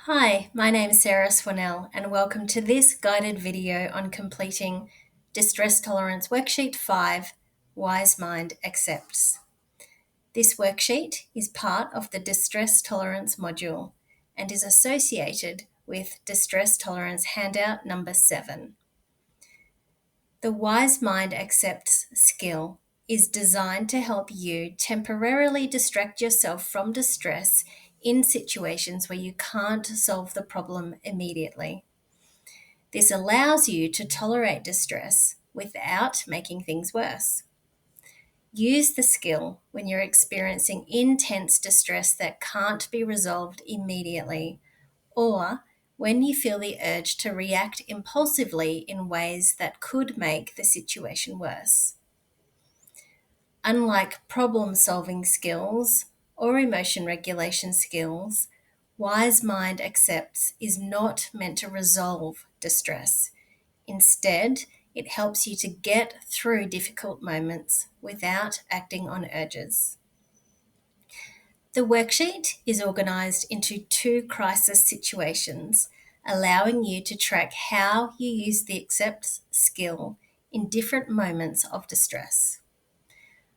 Hi, my name is Sarah Swanell and welcome to this guided video on completing Distress Tolerance Worksheet 5, Wise Mind Accepts. This worksheet is part of the Distress Tolerance module and is associated with Distress Tolerance handout number 7. The Wise Mind Accepts skill is designed to help you temporarily distract yourself from distress in situations where you can't solve the problem immediately. This allows you to tolerate distress without making things worse. Use the skill when you're experiencing intense distress that can't be resolved immediately, or when you feel the urge to react impulsively in ways that could make the situation worse. Unlike problem-solving skills or emotion regulation skills, Wise Mind Accepts is not meant to resolve distress. Instead, it helps you to get through difficult moments without acting on urges. The worksheet is organised into 2 crisis situations, allowing you to track how you use the accept skill in different moments of distress.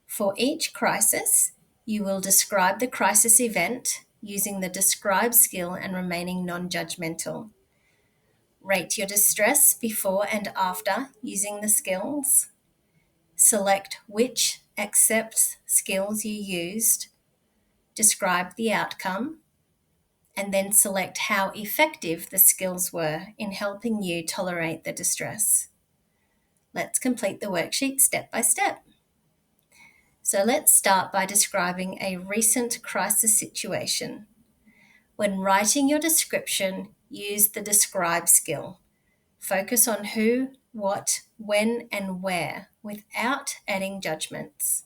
For each crisis, you will describe the crisis event using the describe skill and remaining non-judgmental. Rate your distress before and after using the skills. Select which accept skills you used. Describe the outcome, and then select how effective the skills were in helping you tolerate the distress. Let's complete the worksheet step by step. So let's start by describing a recent crisis situation. When writing your description, use the describe skill. Focus on who, what, when, and where without adding judgments.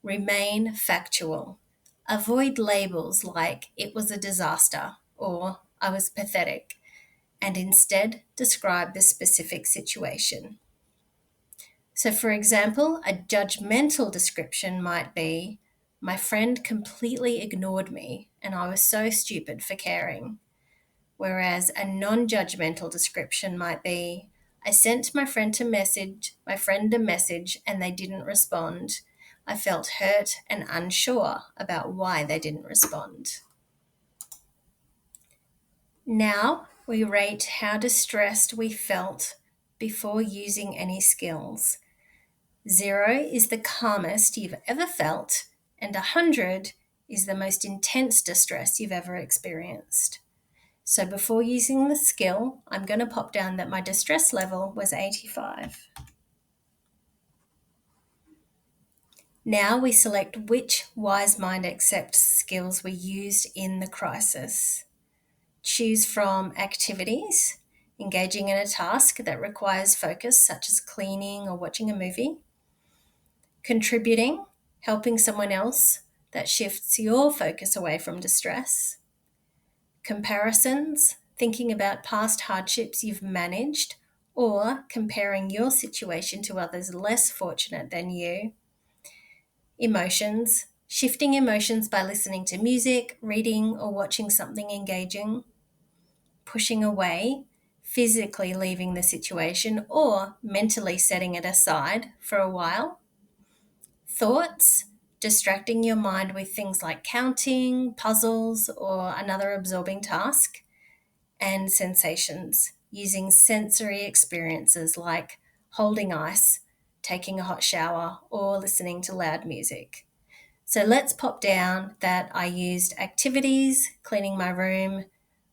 Remain factual. Avoid labels like it was a disaster or I was pathetic, and instead describe the specific situation. So, for example, a judgmental description might be, my friend completely ignored me and I was so stupid for caring. Whereas a non-judgmental description might be, I sent my friend a message and they didn't respond. I felt hurt and unsure about why they didn't respond. Now we rate how distressed we felt before using any skills. 0 is the calmest you've ever felt, and 100 is the most intense distress you've ever experienced. So before using the skill, I'm going to pop down that my distress level was 85. Now we select which Wise Mind Accepts skills we used in the crisis. Choose from activities, engaging in a task that requires focus, such as cleaning or watching a movie. Contributing, helping someone else that shifts your focus away from distress. Comparisons, thinking about past hardships you've managed or comparing your situation to others less fortunate than you. Emotions, shifting emotions by listening to music, reading, or watching something engaging. Pushing away, physically leaving the situation or mentally setting it aside for a while. Thoughts, distracting your mind with things like counting, puzzles, or another absorbing task. And sensations, using sensory experiences like holding ice, taking a hot shower, or listening to loud music. So let's pop down that I used activities, cleaning my room,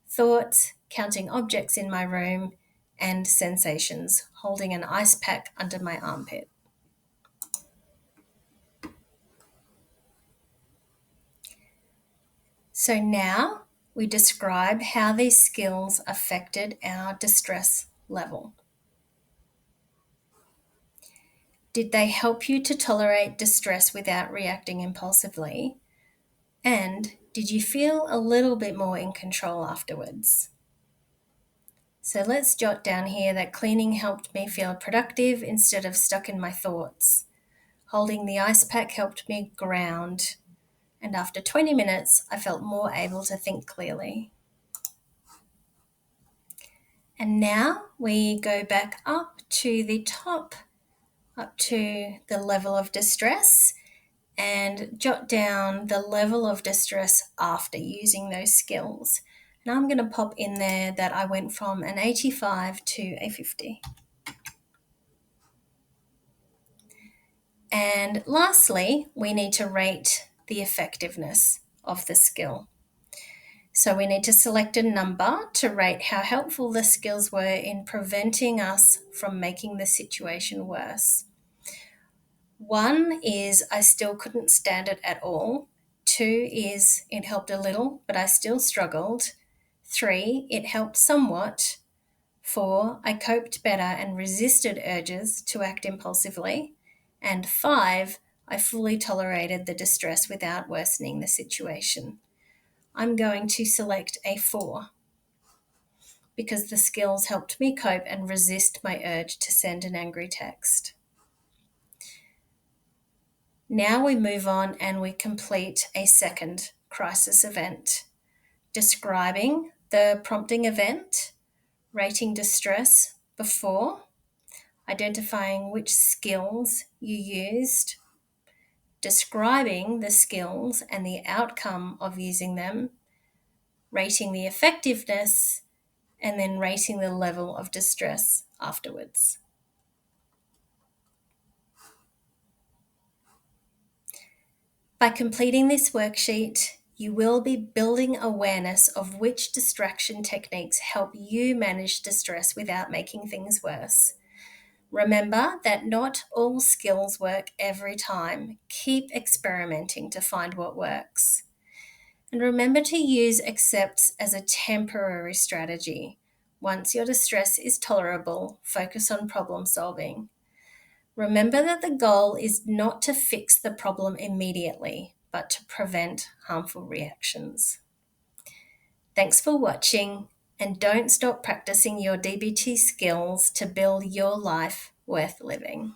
thoughts, counting objects in my room, and sensations, holding an ice pack under my armpit. So now we describe how these skills affected our distress level. Did they help you to tolerate distress without reacting impulsively? And did you feel a little bit more in control afterwards? So let's jot down here that cleaning helped me feel productive instead of stuck in my thoughts. Holding the ice pack helped me ground. And after 20 minutes, I felt more able to think clearly. And now we go back up to the top, up to the level of distress, and jot down the level of distress after using those skills. And I'm going to pop in there that I went from an 85 to a 50. And lastly, we need to rate the effectiveness of the skill. So we need to select a number to rate how helpful the skills were in preventing us from making the situation worse. 1 is I still couldn't stand it at all. 2 is it helped a little, but I still struggled. 3, it helped somewhat. 4, I coped better and resisted urges to act impulsively. And 5, I fully tolerated the distress without worsening the situation. I'm going to select a 4 because the skills helped me cope and resist my urge to send an angry text. Now we move on and we complete a second crisis event, describing the prompting event, rating distress before, identifying which skills you used, describing the skills and the outcome of using them, rating the effectiveness, and then rating the level of distress afterwards. By completing this worksheet, you will be building awareness of which distraction techniques help you manage distress without making things worse. Remember that not all skills work every time. Keep experimenting to find what works. And remember to use accepts as a temporary strategy. Once your distress is tolerable, focus on problem solving. Remember that the goal is not to fix the problem immediately, but to prevent harmful reactions. Thanks for watching, and don't stop practicing your DBT skills to build your life worth living.